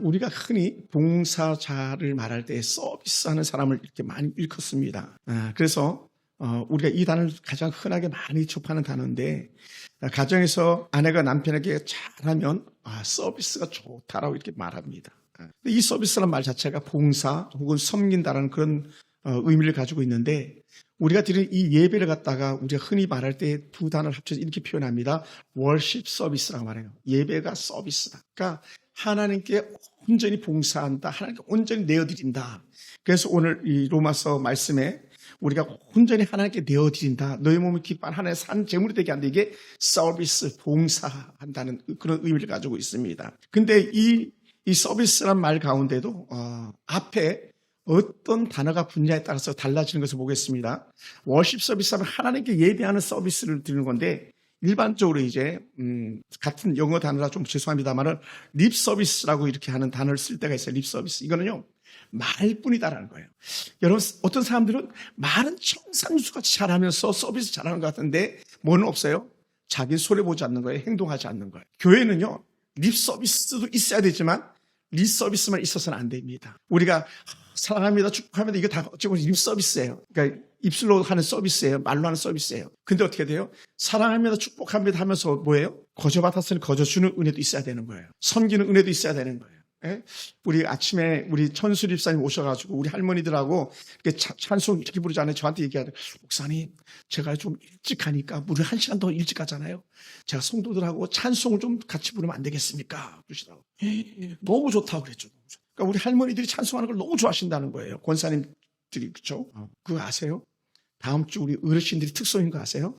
우리가 흔히 봉사자를 말할 때 서비스하는 사람을 이렇게 많이 일컫습니다. 그래서 우리가 이 단어를 가장 흔하게 많이 접하는 단어인데, 가정에서 아내가 남편에게 잘하면 서비스가 좋다라고 이렇게 말합니다. 근데 이 서비스라는 말 자체가 봉사 혹은 섬긴다라는 그런 의미를 가지고 있는데, 우리가 드리는 이 예배를 갖다가 우리가 흔히 말할 때 두 단어를 합쳐서 이렇게 표현합니다. 월십 서비스라고 말해요. 예배가 서비스다. 그러니까 하나님께 온전히 봉사한다. 하나님께 온전히 내어드린다. 그래서 오늘 이 로마서 말씀에 우리가 온전히 하나님께 내어드린다. 너의 몸을 기뻐한 하나님의 산 제물이 되게 한다. 이게 서비스, 봉사한다는 그런 의미를 가지고 있습니다. 근데 이 서비스란 말 가운데도 앞에 어떤 단어가 붙냐에 따라서 달라지는 것을 보겠습니다. 워십 서비스 하면 하나님께 예배하는 서비스를 드리는 건데, 일반적으로 이제 같은 영어 단어라 좀 죄송합니다만은 립 서비스라고 이렇게 하는 단어를 쓸 때가 있어요. 립 서비스. 이거는요, 말뿐이다라는 거예요. 여러분, 어떤 사람들은 말은 청산수같이 잘하면서 서비스 잘하는 것 같은데 뭐는 없어요? 자기 손해 보지 않는 거예요. 행동하지 않는 거예요. 교회는요, 립 서비스도 있어야 되지만 립 서비스만 있어서는 안 됩니다. 우리가 사랑합니다, 축복합니다, 이거 다 어찌 보면 립 서비스예요. 그러니까 입술로 하는 서비스예요. 말로 하는 서비스예요. 근데 어떻게 돼요? 사랑합니다, 축복합니다 하면서 뭐예요? 거저 받았으니 거저 주는 은혜도 있어야 되는 거예요. 섬기는 은혜도 있어야 되는 거예요. 예? 우리 아침에 우리 천수 집사님 오셔가지고 우리 할머니들하고 이렇게 찬송 이렇게 부르잖아요. 저한테 얘기하래요. 목사님, 제가 좀 일찍 가니까 우리 1시간 더 일찍 가잖아요. 제가 성도들하고 찬송을 좀 같이 부르면 안 되겠습니까? 그러시더라고요. 너무 좋다고 그랬죠. 그러니까 우리 할머니들이 찬송하는 걸 너무 좋아하신다는 거예요. 권사님들이. 그렇죠? 그거 아세요? 다음 주 우리 어르신들이 특송인 거 아세요?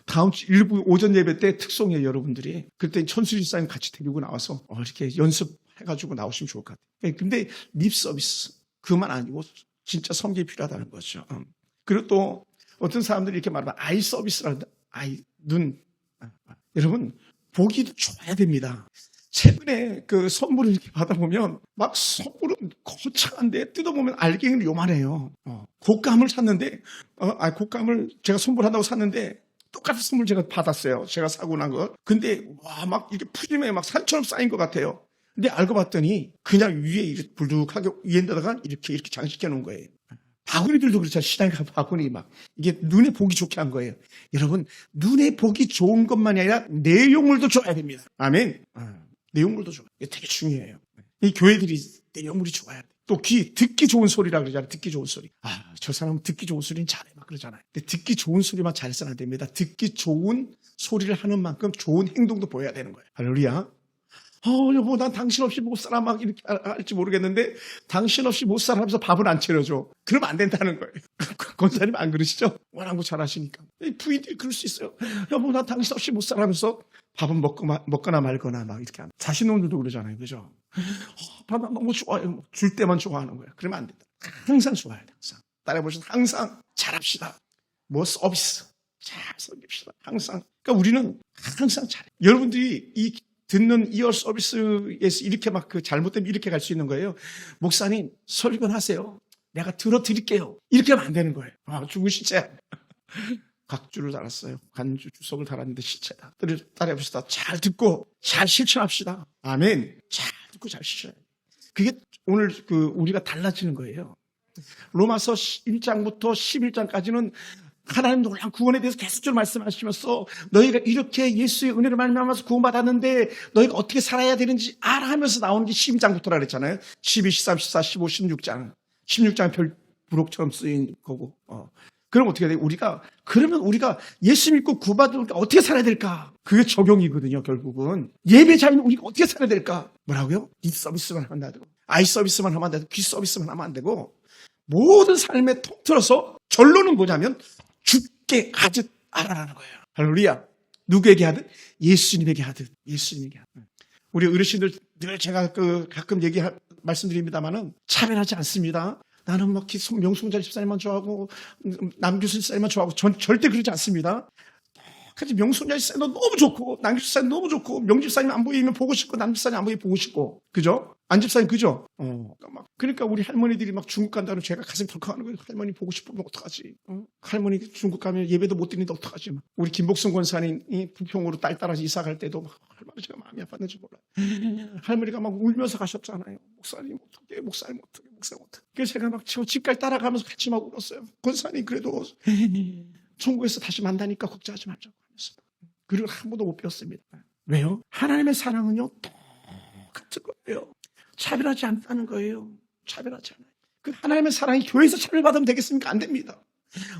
다음 주 일부 오전 예배 때 특송이에요, 여러분들이. 그때 천수 집사님 같이 데리고 나와서 이렇게 연습해가지고 나오시면 좋을 것 같아요. 근데 립 서비스, 그만 아니고 진짜 섬김이 필요하다는 거죠. 그리고 또 어떤 사람들이 이렇게 말하면 아이 서비스라는데, 눈. 여러분, 보기도 좋아야 됩니다. 최근에 그 선물을 이렇게 받아보면 막 선물은 거창한데 뜯어보면 알갱이는 요만해요. 곶감을 샀는데, 곶감을 제가 선물한다고 샀는데 똑같은 선물 제가 받았어요. 제가 사고 난 거. 근데 막 이렇게 푸짐해 막 산처럼 쌓인 것 같아요. 근데 알고 봤더니 그냥 위에 이렇게 불룩하게 위에다가 이렇게 장식해 놓은 거예요. 바구니들도 그렇잖아요. 시장에 가면 바구니 막 이게 눈에 보기 좋게 한 거예요. 여러분, 눈에 보기 좋은 것만이 아니라 내용물도 좋아야 됩니다. 아멘. 내용물도 좋아요. 이게 되게 중요해요. 이 교회들이 내용물이 좋아야 돼. 또 듣기 좋은 소리라 그러잖아요. 듣기 좋은 소리. 저 사람은 듣기 좋은 소리는 잘해 막 그러잖아요. 근데 듣기 좋은 소리만 잘해서는 안 됩니다. 듣기 좋은 소리를 하는 만큼 좋은 행동도 보여야 되는 거예요. 할렐루야. 여보, 난 당신 없이 못 살아 막 이렇게 할지 모르겠는데 당신 없이 못 살아 하면서 밥은 안 차려줘. 그러면 안 된다는 거예요. 권사님 안 그러시죠? 워낙 잘 하시니까. 부인들이 그럴 수 있어요. 여보, 난 당신 없이 못 살아 하면서 밥은 먹거나 말거나 막 이렇게 합니다. 자신놈들도 그러잖아요. 그죠? 밥 너무 좋아요. 줄 때만 좋아하는 거예요. 그러면 안 된다. 항상 좋아야 돼. 항상. 따라해보셔서 항상 잘합시다. 서비스. 잘 섬깁시다. 항상. 그러니까 우리는 항상 잘해. 여러분들이 듣는 이어 서비스에서 이렇게 막 잘못되면 이렇게 갈 수 있는 거예요. 목사님, 설교하세요. 내가 들어드릴게요. 이렇게 하면 안 되는 거예요. 죽은 시체. 각주를 달았어요. 간주 주석을 달았는데 시체다. 따라해봅시다. 잘 듣고 잘 실천합시다. 아멘. 잘 듣고 잘 실천해요. 그게 오늘 우리가 달라지는 거예요. 로마서 1장부터 11장까지는 하나님 놀라운 구원에 대해서 계속적으로 말씀하시면서 너희가 이렇게 예수의 은혜를 말미암아서 구원받았는데 너희가 어떻게 살아야 되는지 알아 하면서 나오는 게 12장부터라 그랬잖아요. 12, 13, 14, 15, 16장. 16장은 별 부록처럼 쓰인 거고. 그럼 어떻게 돼요? 그러면 우리가 예수 믿고 구원받으니까 어떻게 살아야 될까? 그게 적용이거든요, 결국은. 예배자인 우리가 어떻게 살아야 될까? 뭐라고요? 립 서비스만 하면 안 되고, 아이 서비스만 하면 안 되고, 귀 서비스만 하면 안 되고, 모든 삶에 통틀어서 결론은 뭐냐면, 죽게 하듯 알아라는 거예요. 할렐루야. 누구에게 하듯? 예수님에게 하듯. 예수님에게 하듯. 우리 어르신들 늘 제가 가끔 말씀드립니다만은 차별하지 않습니다. 나는 막 명순자 집사님만 좋아하고 남규수 집사님만 좋아하고 전 절대 그러지 않습니다. 똑같이 명순자 집사님도 너무 좋고 남규수 집사님 너무 좋고 명집사님 안 보이면 보고 싶고 남집사님 안 보이면 보고 싶고 그죠? 안집사님 그죠? 그러니까 우리 할머니들이 막 중국 간다는 제가 가슴이 덜컥하는 거예요. 할머니 보고 싶으면 어떡하지? 할머니 중국 가면 예배도 못 드리는데 어떡하지? 우리 김복순 권사님이 부평으로 딸 따라서 이사 갈 때도 막 얼마나 제가 마음이 아팠는지 몰라요. 할머니가 막 울면서 가셨잖아요. 목사님 어떻게, 목사님 어떻게, 목사님 어떻게. 그래서 제가 막 집까지 따라가면서 같이 막 울었어요. 권사님 그래도 천국에서 다시 만나니까 걱정하지 말자고 하면서. 그리고 한 번도 못 배웠습니다. 왜요? 하나님의 사랑은요 똑같은 거예요. 차별하지 않다는 거예요. 차별하지 않아요. 그 하나님의 사랑이 교회에서 차별받으면 되겠습니까? 안 됩니다.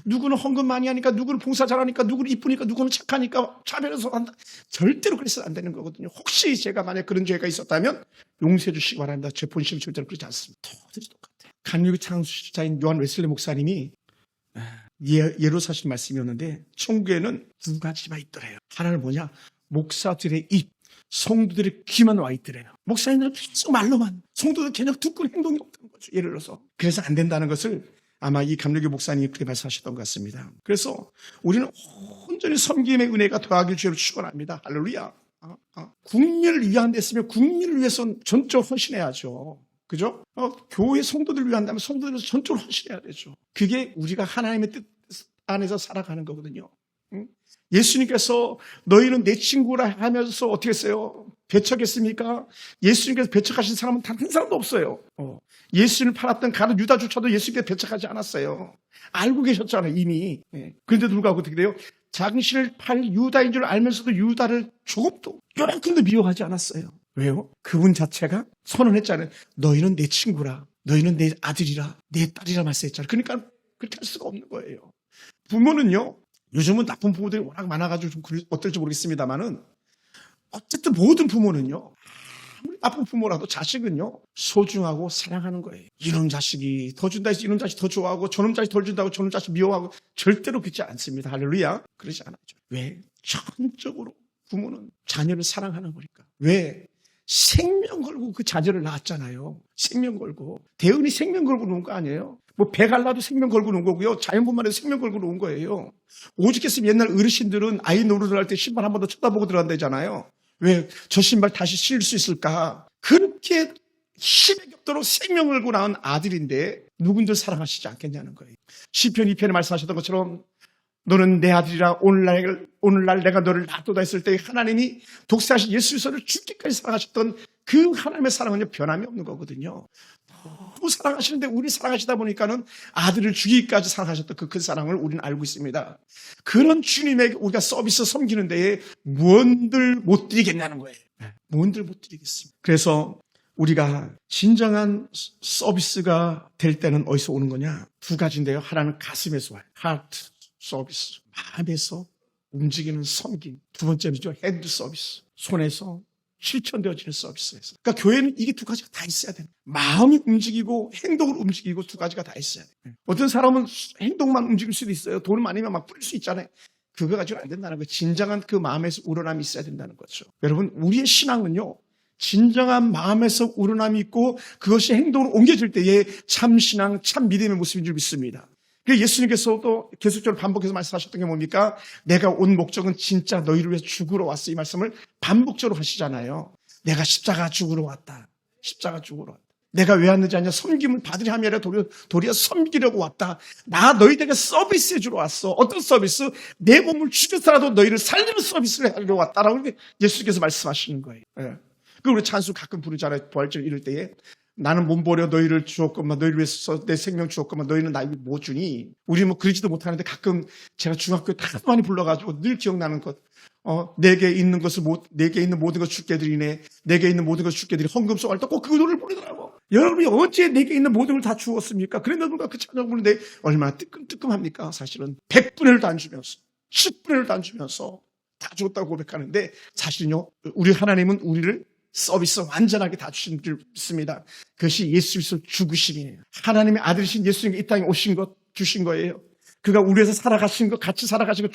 누구는 헌금 많이 하니까, 누구는 봉사 잘하니까, 누구는 이쁘니까, 누구는 착하니까 차별해서 한다. 절대로 그래서는 안 되는 거거든요. 혹시 제가 만약 그런 죄가 있었다면 용서해 주시기 바랍니다. 제 본심은 절대로 그렇지 않습니다. 도저히 똑같아요. 감리교 창시자인 요한 웨슬리 목사님이 예로 사실 말씀이었는데 천국에는 두 가지가 있더래요. 하나는 뭐냐? 목사들의 입, 성도들의 귀만 와 있더래요. 목사님들은 계속 말로만, 성도들 그냥 듣고 행동이 없다는 거죠. 예를 들어서. 그래서 안 된다는 것을 아마 이 감리교 목사님이 그렇게 말씀하셨던 것 같습니다. 그래서 우리는 온전히 섬김의 은혜가 더하길 주로 축원합니다. 할렐루야. 국민을 위한 데 있으면 국민을 위해서 전적으로 헌신해야죠. 그죠? 교회 성도들을 위한다면 성도들을 전적으로 헌신해야 되죠. 그게 우리가 하나님의 뜻 안에서 살아가는 거거든요. 예수님께서 너희는 내 친구라 하면서 어떻게 했어요? 배척했습니까? 예수님께서 배척하신 사람은 단 한 사람도 없어요. 예수님을 팔았던 가룟 유다조차도 예수님께서 배척하지 않았어요. 알고 계셨잖아요, 이미. 그런데도 불구하고 어떻게 돼요? 자신을 팔 유다인 줄 알면서도 유다를 조금도 미워하지 않았어요. 왜요? 그분 자체가 선언했잖아요. 너희는 내 친구라, 너희는 내 아들이라, 내 딸이라 말씀했잖아요. 그러니까 그렇게 할 수가 없는 거예요. 부모는요, 요즘은 나쁜 부모들이 워낙 많아가지고 좀 어떨지 모르겠습니다만은 어쨌든 모든 부모는요, 아무리 나쁜 부모라도 자식은요 소중하고 사랑하는 거예요. 이놈 자식이 더 준다 해서 이놈 자식 더 좋아하고 저놈 자식 덜 준다고 저놈 자식 미워하고 절대로 그렇지 않습니다. 할렐루야. 그러지 않아죠. 왜? 전적으로 부모는 자녀를 사랑하는 거니까. 왜? 생명 걸고 그 자녀를 낳았잖아요. 생명 걸고. 대은이 생명 걸고 놓은 거 아니에요? 뭐 배 갈라도 생명 걸고 놓은 거고요. 자연분만 해도 생명 걸고 놓은 거예요. 오죽했으면 옛날 어르신들은 아이 노릇을 할 때 신발 한 번 더 쳐다보고 들어간다잖아요. 왜? 저 신발 다시 신을 수 있을까? 그렇게 힘에 겹도록 생명을 걸고 낳은 아들인데 누군들 사랑하시지 않겠냐는 거예요. 시편 2편에 말씀하셨던 것처럼 너는 내 아들이라 오늘날 내가 너를 놔두다 했을 때 하나님이 독생하신 예수 그리스도를 죽기까지 사랑하셨던 그 하나님의 사랑은 변함이 없는 거거든요. 너무 사랑하시는데 우리 사랑하시다 보니까는 아들을 죽이기까지 사랑하셨던 그 큰 사랑을 우리는 알고 있습니다. 그런 주님에게 우리가 서비스 섬기는 데에 무언들 못 드리겠냐는 거예요. 무언들 못 드리겠습니다. 그래서 우리가 진정한 서비스가 될 때는 어디서 오는 거냐? 두 가지인데요. 하나는 가슴에서 와요. 하트 서비스, 마음에서 움직이는 섬김. 두 번째는죠, 핸드 서비스, 손에서 실천되어지는 서비스에서. 그러니까 교회는 이게 두 가지가 다 있어야 돼요. 마음이 움직이고 행동을 움직이고 두 가지가 다 있어야 돼요. 어떤 사람은 행동만 움직일 수도 있어요. 돈 많으면 막 뿌릴 수 있잖아요. 그거 가지고는 안 된다는 거예요. 진정한 그 마음에서 우러남이 있어야 된다는 거죠. 여러분, 우리의 신앙은요, 진정한 마음에서 우러남이 있고 그것이 행동으로 옮겨질 때에 참 신앙, 참 믿음의 모습인 줄 믿습니다. 예수님께서도 계속적으로 반복해서 말씀하셨던 게 뭡니까? 내가 온 목적은 진짜 너희를 위해서 죽으러 왔어. 이 말씀을 반복적으로 하시잖아요. 내가 십자가 죽으러 왔다. 십자가 죽으러 왔다. 내가 왜 왔는지 아냐? 섬김을 받으려 함이 아니라 도리어 섬기려고 왔다. 나 너희들에게 서비스해 주러 왔어. 어떤 서비스? 내 몸을 죽여서라도 너희를 살리는 서비스를 하려고 왔다라고 예수님께서 말씀하시는 거예요. 그 우리 찬수 가끔 부르잖아요. 부활절 이럴 때에. 나는 몸버려 너희를 주었건만 너희를 위해서 내 생명 주었건만 너희는 나에게 뭐 주니? 우리 뭐 그러지도 못하는데 가끔 제가 중학교에 다 많이 불러가지고 늘 기억나는 것. 내게 있는 것을 내게 있는 모든 것을 주께 드리네. 내게 있는 모든 것을 주께 드리. 헌금 쏘갈 때 꼭 그 노래를 부르더라고. 여러분이 언제 내게 있는 모든 걸 다 주었습니까? 그런데 누가 그 찬양 부르는데 얼마나 뜨끔뜨끔합니까? 사실은 100분의 1도 안 주면서 10분의 1도 안 주면서 다 줬다고 고백하는데 사실은요. 우리 하나님은 우리를 서비스 완전하게 다 주신 줄 믿습니다. 그것이 예수 그리스도 죽으심이에요. 하나님의 아들이신 예수님이 이 땅에 오신 것 주신 거예요. 그가 우리 위해서 살아가신 것, 같이 살아가신 것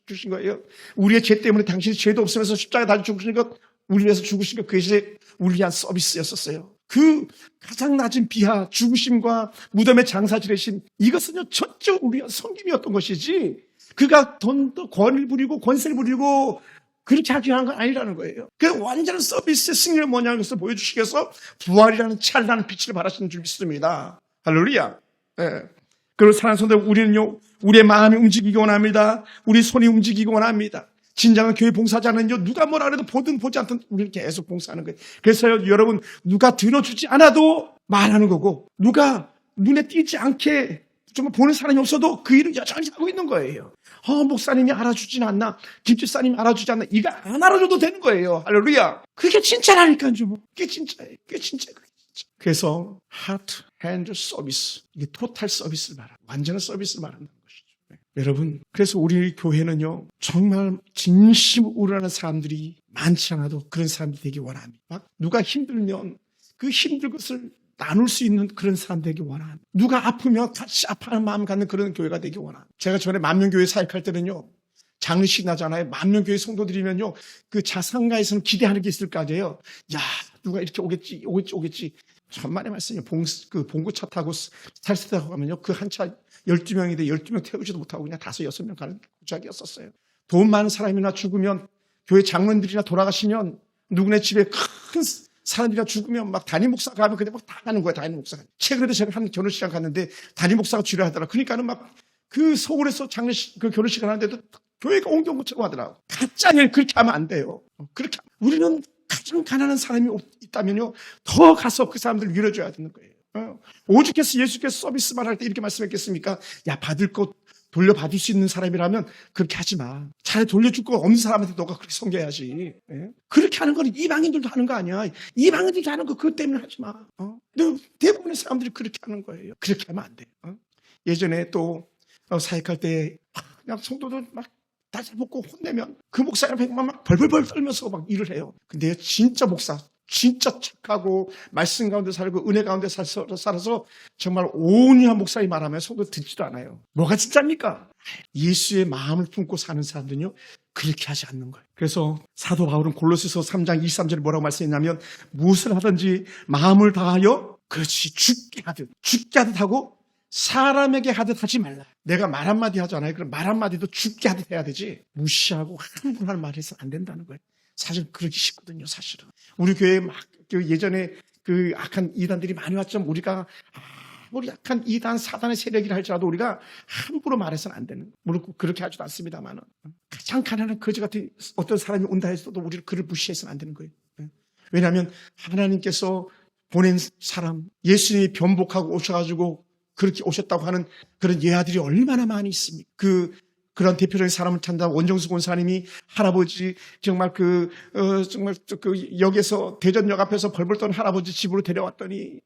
주신 거예요. 우리의 죄 때문에 당신이 죄도 없으면서 십자가에 달려 죽으신 것, 우리 위해서 죽으신 것, 그것이 우리 위한 서비스였었어요. 그 가장 낮은 비하, 죽으심과 무덤의 장사 지내심, 이것은요 전적 우리 위한 섬김이었던 것이지 그가 돈도 권을 부리고 권세를 부리고 그렇게 하기 위한 건 아니라는 거예요. 그 완전한 서비스의 승리는 뭐냐는 것을 보여주시기 위해서 부활이라는 찬란한 빛을 발하시는 줄 믿습니다. 할렐루야. 그리고 사랑하는 성도 우리는요, 우리의 마음이 움직이기 원합니다. 우리 손이 움직이기 원합니다. 진정한 교회 봉사자는요, 누가 뭐라 그래도 보든 보지 않든 우리는 계속 봉사하는 거예요. 그래서요, 여러분, 누가 들어주지 않아도 말하는 거고, 누가 눈에 띄지 않게 정말 보는 사람이 없어도 그 일을 여전히 하고 있는 거예요. 목사님이 알아주진 않나, 김집사님이 알아주지 않나, 이거 안 알아줘도 되는 거예요. 할렐루야. 그게 진짜라니까요. 그게 진짜예요. 그게 진짜예요. 그래서 하트, 핸드 서비스, 이게 토탈 서비스를 말하는, 완전한 서비스를 말하는 것이죠. 여러분, 그래서 우리 교회는요, 정말 진심으로 우러나는 사람들이 많지 않아도 그런 사람들이 되기 원합니다. 막 누가 힘들면 그 힘든 것을 나눌 수 있는 그런 사람 되기 원합니다. 누가 아프면 같이 아파하는 마음 갖는 그런 교회가 되기 원합니다. 제가 전에 만명교회 사역할 때는요, 장례식 나잖아요. 만명교회 성도들이면요, 그 자상가에서는 기대하는 게 있을 거 아니에요. 야, 누가 이렇게 오겠지. 천만의 말씀이에요. 봉구차 타고 스타일스 타고 가면요, 그 한 차 12명인데 12명 태우지도 못하고 그냥 5, 6명 가는 구작이었었어요. 돈 많은 사람이나 죽으면, 교회 장로님들이나 돌아가시면, 누구네 집에 큰 사람들이나 죽으면 막 담임 목사가 가면 그냥 막 다 가는 거야, 담임 목사가. 최근에도 제가 한 결혼식장 갔는데 담임 목사가 주례하더라. 그러니까는 막 그 서울에서 장례식, 그 결혼식을 하는데도 교회가 옹경고처럼 하더라고. 가짜냐, 그렇게 하면 안 돼요. 그렇게 우리는 가장 가난한 사람이 있다면요, 더 가서 그 사람들을 밀어줘야 되는 거예요. 오죽해서 예수께서 서비스만 할 때 이렇게 말씀했겠습니까? 야, 받을 것 돌려받을 수 있는 사람이라면 그렇게 하지 마. 차라리 돌려줄 거 없는 사람한테 너가 그렇게 섬겨야지. 그렇게 하는 건 이방인들도 하는 거 아니야. 이방인들이 하는 거 그것 때문에 하지 마. 근데 대부분의 사람들이 그렇게 하는 거예요. 그렇게 하면 안 돼요. 예전에 또 사역할 때 그냥 성도들 막 다시 먹고 혼내면 그 목사님 막 벌벌벌 떨면서 막 일을 해요. 근데 진짜 목사, 진짜 착하고 말씀 가운데 살고 은혜 가운데 살아서 정말 온유한 목사님 말하면 성도 듣지도 않아요. 뭐가 진짜입니까? 예수의 마음을 품고 사는 사람들은요, 그렇게 하지 않는 거예요. 그래서 사도 바울은 골로새서 3장 23절에 뭐라고 말씀했냐면, 무엇을 하든지 마음을 다하여, 그렇지, 죽게 하듯 하고 사람에게 하듯 하지 말라. 내가 말 한마디 하잖아요. 그럼 말 한마디도 죽게 하듯 해야 되지, 무시하고 함부로 하는 말을 해서는 안 된다는 거예요. 사실 그러기 쉽거든요, 사실은. 우리 교회에 막 예전에 그 악한 이단들이 많이 왔죠. 우리가 아무리 약한 이단, 사단의 세력이라 할지라도 우리가 함부로 말해서는 안 되는, 물론 그렇게 하지도 않습니다만은, 가장 가난한 거지 같은 어떤 사람이 온다 해서도 우리를 그를 무시해서는 안 되는 거예요. 왜냐하면 하나님께서 보낸 사람, 예수님이 변복하고 오셔가지고 그렇게 오셨다고 하는 그런 예아들이 얼마나 많이 있습니까? 그런 대표적인 사람을 찾는다. 원정수 권사님이 할아버지, 정말 정말 역에서, 대전역 앞에서 벌벌 떠는 할아버지 집으로 데려왔더니,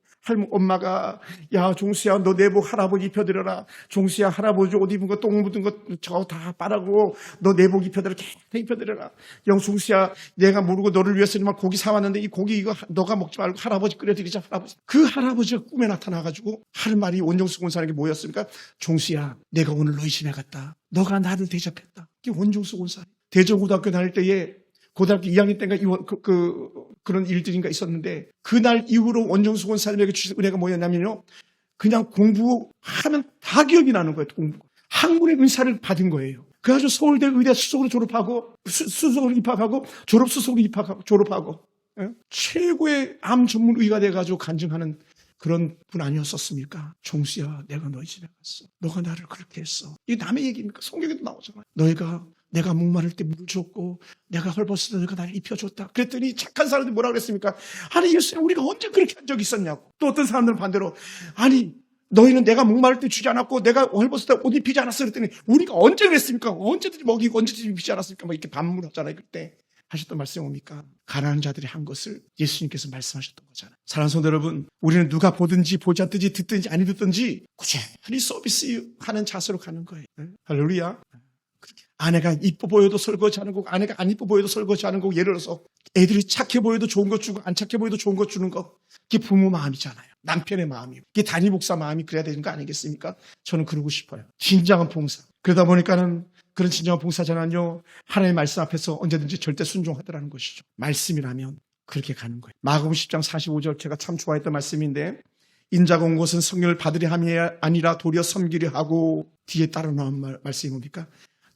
엄마가, 야, 종수야, 너 내복 할아버지 입혀드려라. 종수야, 할아버지 옷 입은 거, 똥 묻은 거, 저거 다 빨아고, 너 내복 입혀드려, 깨끗하게 입혀드려라. 종수야, 내가 모르고 너를 위해서 정말 고기 사왔는데, 이 고기 이거 너가 먹지 말고 할아버지 끓여드리자, 할아버지. 그 할아버지가 꿈에 나타나가지고, 하는 말이 원정수 권사님에게 뭐였습니까? 종수야, 내가 오늘 너희 집에 갔다. 너가 나를 대접했다. 이게 원정수 권사. 대전고등학교 다닐 때에, 고등학교 2학년 때인가 그런 일들인가 있었는데, 그날 이후로 원정수 권사님에게 주신 은혜가 뭐였냐면요, 그냥 공부하면 다 기억이 나는 거예요. 공부. 학문의 은사를 받은 거예요. 그래가지고 서울대 의대 수석으로 졸업하고, 수석으로 입학하고, 졸업수석으로 입학하고, 졸업하고, 최고의 암 전문 의가 돼가지고 간증하는 그런 분 아니었었습니까? 종수야, 내가 너희 집에 갔어. 너가 나를 그렇게 했어. 이게 남의 얘기입니까? 성경에도 나오잖아요. 내가 목마를 때 물을 줬고, 내가 헐벗을 때 너가 나를 입혀줬다. 그랬더니 착한 사람들이 뭐라 그랬습니까? 아니, 예수님, 우리가 언제 그렇게 한 적이 있었냐고. 또 어떤 사람들은 반대로, 아니, 너희는 내가 목마를 때 주지 않았고, 내가 헐벗을 때 옷 입히지 않았어. 그랬더니, 우리가 언제 그랬습니까? 언제든지 먹이고, 언제든지 입히지 않았습니까? 막 이렇게 반문하잖아요, 그때. 하셨던 말씀이 뭡니까? 가난한 자들이 한 것을 예수님께서 말씀하셨던 거잖아요. 사랑하는 성도 여러분, 우리는 누가 보든지 보지 않든지 듣든지 아니 듣든지 꾸준히 서비스하는 자세로 가는 거예요. 할렐루야. 아내가 이뻐 보여도 설거지하는 거고, 아내가 안 이뻐 보여도 설거지하는 거고, 예를 들어서 애들이 착해 보여도 좋은 것 주고 안 착해 보여도 좋은 것 주는 거, 그게 부모 마음이잖아요. 남편의 마음이고, 그게 담임 목사 마음이 그래야 되는 거 아니겠습니까? 저는 그러고 싶어요. 진정한 봉사. 그러다 보니까는 그런 진정한 봉사자는요, 하나님의 말씀 앞에서 언제든지 절대 순종하더라는 것이죠. 말씀이라면 그렇게 가는 거예요. 마가복음 10장 45절, 제가 참 좋아했던 말씀인데, 인자가 온 것은 성령을 받으려 함이 아니라 도리어 섬기려 하고, 뒤에 따라 나온 말씀이 뭡니까?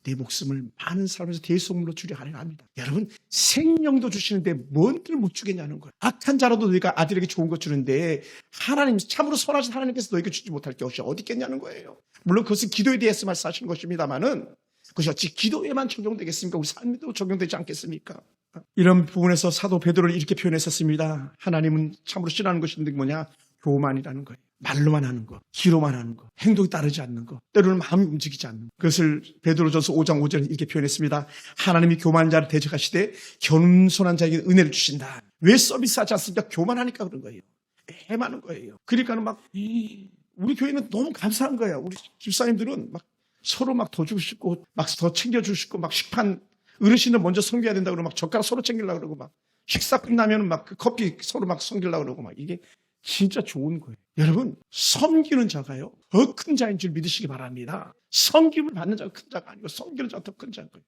내 목숨을 많은 사람에서 대속물로 주려 하려 합니다. 여러분, 생명도 주시는데 뭔들 못 주겠냐는 거예요. 악한 자라도 너희가 아들에게 좋은 것 주는데, 하나님, 참으로 선하신 하나님께서 너희에게 주지 못할 게 없이 어디 있겠냐는 거예요. 물론 그것은 기도에 대해서 말씀하시는 것입니다만은, 그것이 어찌 기도에만 적용되겠습니까? 우리 삶에도 적용되지 않겠습니까? 이런 부분에서 사도 베드로는 이렇게 표현했었습니다. 하나님은 참으로 싫어하는 것이 뭐냐? 교만이라는 거예요. 말로만 하는 거, 기로만 하는 거, 행동이 따르지 않는 거, 때로는 마음이 움직이지 않는 거. 그것을 베드로전서 5장 5절에 이렇게 표현했습니다. 하나님이 교만한 자를 대적하시되 겸손한 자에게 은혜를 주신다. 왜 서비스하지 않습니까? 교만하니까 그런 거예요. 해마는 거예요. 그러니까는 막 우리 교회는 너무 감사한 거예요. 우리 집사님들은 막 서로 막 더 주고 싶고 막 더 챙겨주고 싶고 막 식판 어르신을 먼저 섬겨야 된다고 그러고 막 젓가락 서로 챙기려고 그러고 막 식사 끝나면 막 그 커피 서로 막 섬기려고 그러고 막 이게 진짜 좋은 거예요. 여러분, 섬기는 자가요, 더 큰 자인 줄 믿으시기 바랍니다. 섬김을 받는 자가 큰 자가 아니고 섬기는 자가 더 큰 자인 거예요.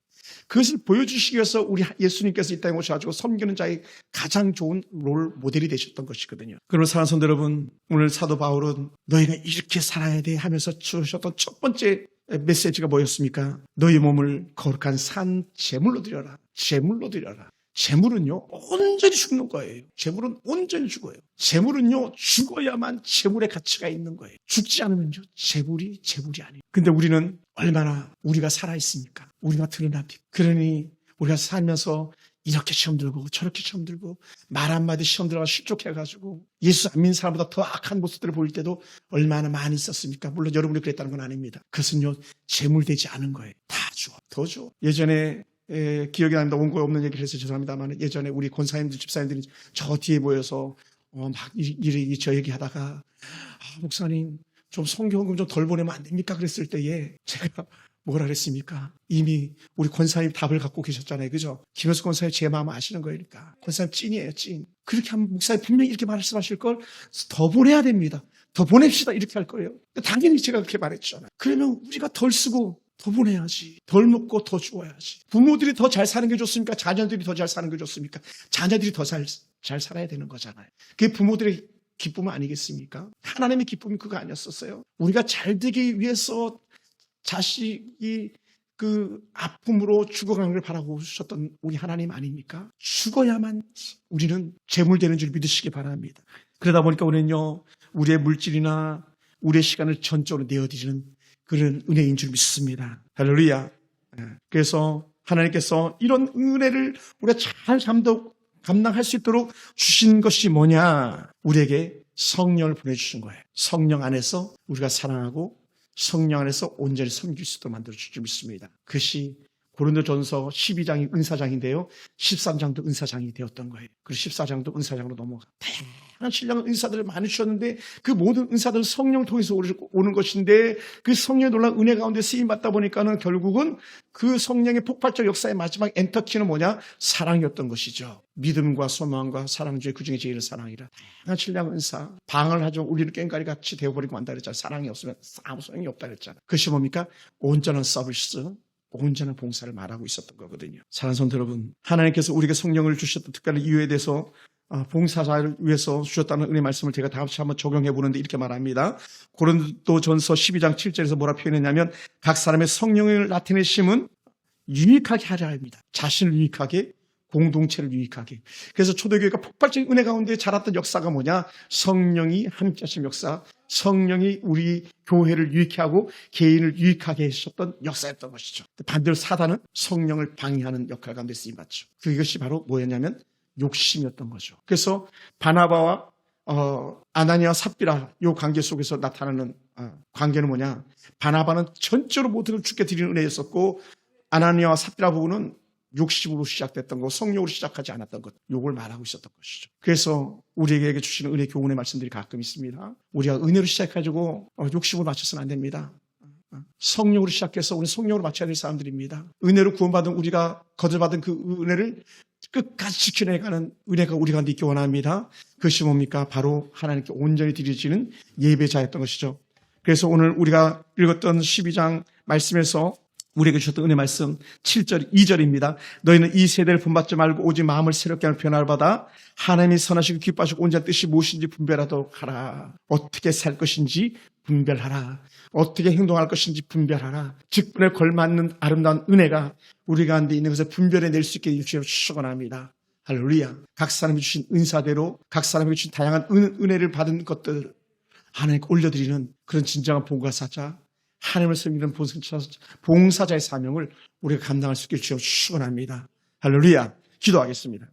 그것을 보여주시기 위해서 우리 예수님께서 이 땅에 오셔가지고 섬기는 자의 가장 좋은 롤 모델이 되셨던 것이거든요. 그러면 사랑하는 성도 여러분, 오늘 사도 바울은 너희가 이렇게 살아야 돼 하면서 주셨던 첫 번째 메시지가 뭐였습니까? 너희 몸을 거룩한 산 제물로 드려라. 제물로 드려라. 재물은요, 온전히 죽는 거예요. 재물은 온전히 죽어요. 재물은요, 죽어야만 재물의 가치가 있는 거예요. 죽지 않으면요, 재물이 아니에요. 근데 우리는 얼마나 우리가 살아있습니까? 우리가 드러납니까? 그러니 우리가 살면서 이렇게 시험 들고 저렇게 시험 들고 말 한마디 시험 들어가 실족해가지고 예수 안 믿는 사람보다 더 악한 모습들을 보일 때도 얼마나 많이 있었습니까? 물론 여러분이 그랬다는 건 아닙니다. 그것은요, 재물되지 않은 거예요. 다 줘, 더 줘. 예전에 기억이 납니다. 원고에 없는 얘기를 해서 죄송합니다만 예전에 우리 권사님들, 집사님들이 저 뒤에 모여서 막 저 얘기하다가 목사님 좀 성경금 좀 덜 보내면 안 됩니까? 그랬을 때에 제가 뭐라 그랬습니까? 이미 우리 권사님 답을 갖고 계셨잖아요. 그죠? 김효수 권사님 제 마음 아시는 거니까. 권사님 찐이에요, 찐. 그렇게 하면 목사님 분명히 이렇게 말씀하실 걸 더 보내야 됩니다. 더 보냅시다. 이렇게 할 거예요. 당연히 제가 그렇게 말했잖아요. 그러면 우리가 덜 쓰고 더 보내야지. 덜 먹고 더 주어야지. 부모들이 더 잘 사는 게 좋습니까? 자녀들이 더 잘 사는 게 좋습니까? 자녀들이 더 잘 살아야 되는 거잖아요. 그게 부모들의 기쁨은 아니겠습니까? 하나님의 기쁨이 그거 아니었었어요. 우리가 잘 되기 위해서 자식이 그 아픔으로 죽어가는 걸 바라보셨던 우리 하나님 아닙니까? 죽어야만 우리는 재물되는 줄 믿으시기 바랍니다. 그러다 보니까 우리는요, 우리의 물질이나 우리의 시간을 전적으로 내어드리는 그런 은혜인 줄 믿습니다. 할렐루야. 그래서 하나님께서 이런 은혜를 우리가 잘 감당할 수 있도록 주신 것이 뭐냐? 우리에게 성령을 보내주신 거예요. 성령 안에서 우리가 사랑하고 성령 안에서 온전히 섬길 수 있도록 만들어줄 줄 믿습니다. 그것이 고린도전서 12장이 은사장인데요. 13장도 은사장이 되었던 거예요. 그리고 14장도 은사장으로 넘어가. 다양한 신령한 은사들을 많이 주셨는데 그 모든 은사들은 성령을 통해서 오는 것인데 그 성령의 놀라운 은혜 가운데 쓰임받다 보니까는 결국은 그 성령의 폭발적 역사의 마지막 엔터키는 뭐냐? 사랑이었던 것이죠. 믿음과 소망과 사랑 중에 그중에 제일 사랑이라. 다양한 신령한 은사. 방을 하죠. 우리는 꽹과리 같이 되어버리고 만다 그랬잖아요. 사랑이 없으면 아무 소용이 없다 그랬잖아요. 그것이 뭡니까? 온전한 서비스. 온전한 봉사를 말하고 있었던 거거든요. 사랑하는 성도 여러분, 하나님께서 우리에게 성령을 주셨던 특별한 이유에 대해서 봉사자를 위해서 주셨다는 은혜 말씀을 제가 다같이 한번 적용해 보는데 이렇게 말합니다. 고린도전서 12장 7절에서 뭐라 표현했냐면 각 사람의 성령을 나타내심은 유익하게 하려 합니다. 자신을 유익하게, 공동체를 유익하게. 그래서 초대교회가 폭발적인 은혜 가운데 자랐던 역사가 뭐냐? 성령이 함께 하신 역사, 성령이 우리 교회를 유익하게 하고 개인을 유익하게 하셨던 역사였던 것이죠. 반대로 사단은 성령을 방해하는 역할 가운데 쓰임받죠. 그것이 바로 뭐였냐면 욕심이었던 거죠. 그래서 바나바와 아나니아 삽비라 이 관계 속에서 나타나는 관계는 뭐냐? 바나바는 전적으로 모든 걸 주께 드리는 은혜였었고 아나니아와 삽비라 부부는 욕심으로 시작됐던 것, 성령으로 시작하지 않았던 것, 요걸 말하고 있었던 것이죠. 그래서 우리에게 주시는 은혜 교훈의 말씀들이 가끔 있습니다. 우리가 은혜로 시작해가지고 욕심으로 맞춰서는 안 됩니다. 성령으로 시작해서 우리 성령으로 맞춰야 될 사람들입니다. 은혜로 구원받은 우리가 거절받은 그 은혜를 끝까지 지켜내가는 은혜가 우리 가운데 있기 원합니다. 그것이 뭡니까? 바로 하나님께 온전히 드려지는 예배자였던 것이죠. 그래서 오늘 우리가 읽었던 12장 말씀에서 우리에게 주셨던 은혜 말씀 7절, 2절입니다. 너희는 이 세대를 본받지 말고 오직 마음을 새롭게 하는 변화를 받아 하나님이 선하시고 기뻐하시고 온전한 뜻이 무엇인지 분별하도록 하라. 어떻게 살 것인지 분별하라. 어떻게 행동할 것인지 분별하라. 직분에 걸맞는 아름다운 은혜가 우리 가운데 있는 것을 분별해낼 수 있게 주시기를 축원합니다. 할렐루야. 각 사람이 주신 은사대로 각 사람이 주신 다양한 은혜를 받은 것들 하나님께 올려드리는 그런 진정한 봉사자, 하나님을 섬기는 봉사자의 사명을 우리가 감당할 수 있길 주여 축원합니다. 할렐루야. 기도하겠습니다.